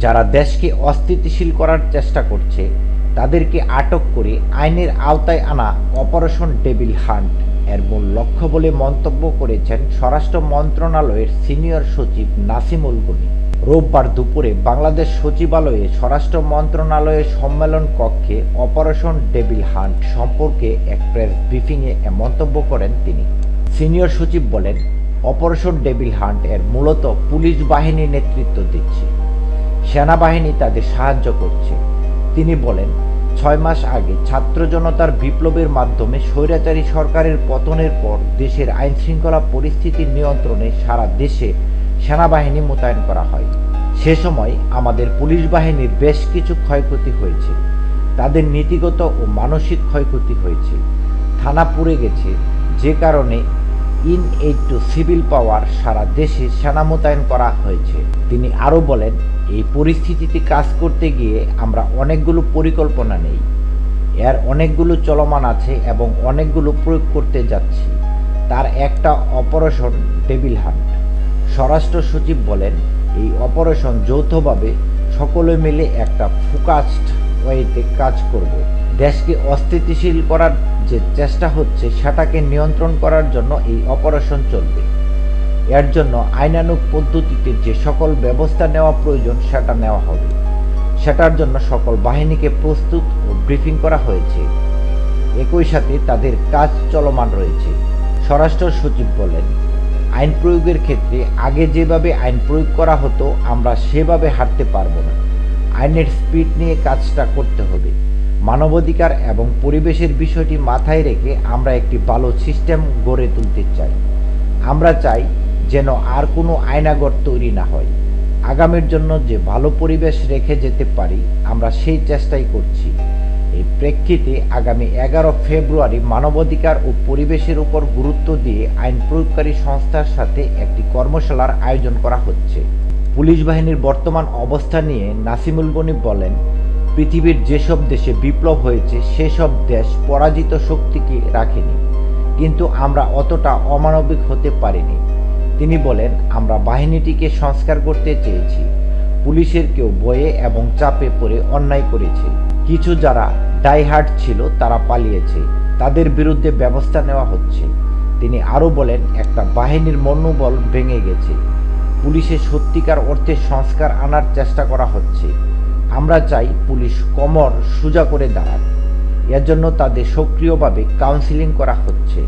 যারা দেশকে অস্থিতিশীল করার চেষ্টা করছে তাদেরকে আটক করে আইনের আওতায় আনা অপারেশন ডেভিল হান্ট এর মূল লক্ষ্য বলে মন্তব্য করেছেন স্বরাষ্ট্র মন্ত্রণালয়ের সিনিয়র সচিব নাসিমুল গনি। রোববার দুপুরে বাংলাদেশ সচিবালয়ে স্বরাষ্ট্র মন্ত্রণালয়ের সম্মেলন কক্ষে অপারেশন ডেভিল হান্ট সম্পর্কে এক প্রেস ব্রিফিংয়ে এ মন্তব্য করেন তিনি। সিনিয়র সচিব বলেন, অপারেশন ডেভিল হান্ট এর মূলত পুলিশ বাহিনী নেতৃত্ব দিচ্ছে, সেনাবাহিনী তাদের সাহায্য করছে। তিনি বলেন, 6 মাস আগে ছাত্র জনতার বিপ্লবের মাধ্যমে স্বৈরাচারী সরকারের পতনের পর দেশের আইনশৃঙ্খলা পরিস্থিতির নিয়ন্ত্রণে সারা দেশে সেনাবাহিনী মোতায়েন করা হয়। সে সময় আমাদের পুলিশ বাহিনীর বেশ কিছু ক্ষয়ক্ষতি হয়েছে, তাদের নীতিগত ও মানসিক ক্ষয়ক্ষতি হয়েছে, থানা পুড়ে গেছে, যে কারণে in aid to civil power সারা দেশে সেনা মোতায়েন করা হয়েছে। তিনি আরও বলেন, এই পরিস্থিতিতে কাজ করতে গিয়ে আমরা অনেকগুলো পরিকল্পনা নেই, এর অনেকগুলো চলমান আছে এবং অনেকগুলো প্রয়োগ করতে যাচ্ছি। তার একটা অপারেশন ডেভিল হান্ট। স্বরাষ্ট্র সচিব বলেন, এই অপারেশন যৌথভাবে সকলে মিলে একটা ফোকাসড ওয়েতে কাজ করব। দেশকে অস্থিতিশীল করার যে চেষ্টা হচ্ছে সেটাকে নিয়ন্ত্রণ করার জন্য এই অপারেশন চলবে। এর জন্য আইনানুগ পদ্ধতিতে যে সকল ব্যবস্থা নেওয়া প্রয়োজন সেটা নেওয়া হবে। সেটার জন্য সকল বাহিনীকে প্রস্তুত ও ব্রিফিং করা হয়েছে। একই সাথে তাদের কাজ চলমান রয়েছে। স্বরাষ্ট্র সচিব বলেন, আইন প্রয়োগের ক্ষেত্রে আগে যেভাবে আইন প্রয়োগ করা হতো আমরা সেভাবে হাঁটতে পারবো না। আইনের স্পিড নিয়ে কাজটা করতে হবে। মানবাধিকার এবং পরিবেশের বিষয়টি মাথায় রেখে আমরা একটি ভালো সিস্টেম গড়ে তুলতে চাই। আমরা চাই যেন আর কোনো আয়নাঘর তৈরি না হয়। আগামীর জন্য যে ভালো পরিবেশ রেখে যেতে পারি আমরা সেই চেষ্টাই করছি। এই প্রেক্ষিতে আগামী 11 ফেব্রুয়ারি মানবাধিকার ও পরিবেশের উপর গুরুত্ব দিয়ে আইন প্রয়োগকারী সংস্থার সাথে একটি কর্মশালার আয়োজন করা হচ্ছে। পুলিশ বাহিনীর বর্তমান অবস্থা নিয়ে নাসিমুল গনি বলেন, পৃথিবীর যেসব দেশে বিপ্লব হয়েছে সেসব দেশ পরাজিত শক্তিকে রাখেনি, কিন্তু আমরা অতটা অমানবিক হতে পারিনি। তিনি বলেন, আমরা বাহিনীটিকে সংস্কার করতে চেয়েছি। পুলিশের কেউ ভয়ে এবং চাপে পড়ে অন্যায় করেছে। কিছু যারা ডাইহার্ড ছিল তারা পালিয়েছে, তাদের বিরুদ্ধে ব্যবস্থা নেওয়া হচ্ছে। তিনি আরও বলেন, একটা বাহিনীর মনোবল ভেঙে গেছে। পুলিশের সত্যিকার অর্থে সংস্কার আনার চেষ্টা করা হচ্ছে। আমরা চাই পুলিশ কোমর সোজা করে দাঁড়াক। এর জন্য তাদের সক্রিয়ভাবে কাউন্সিলিং করা হচ্ছে।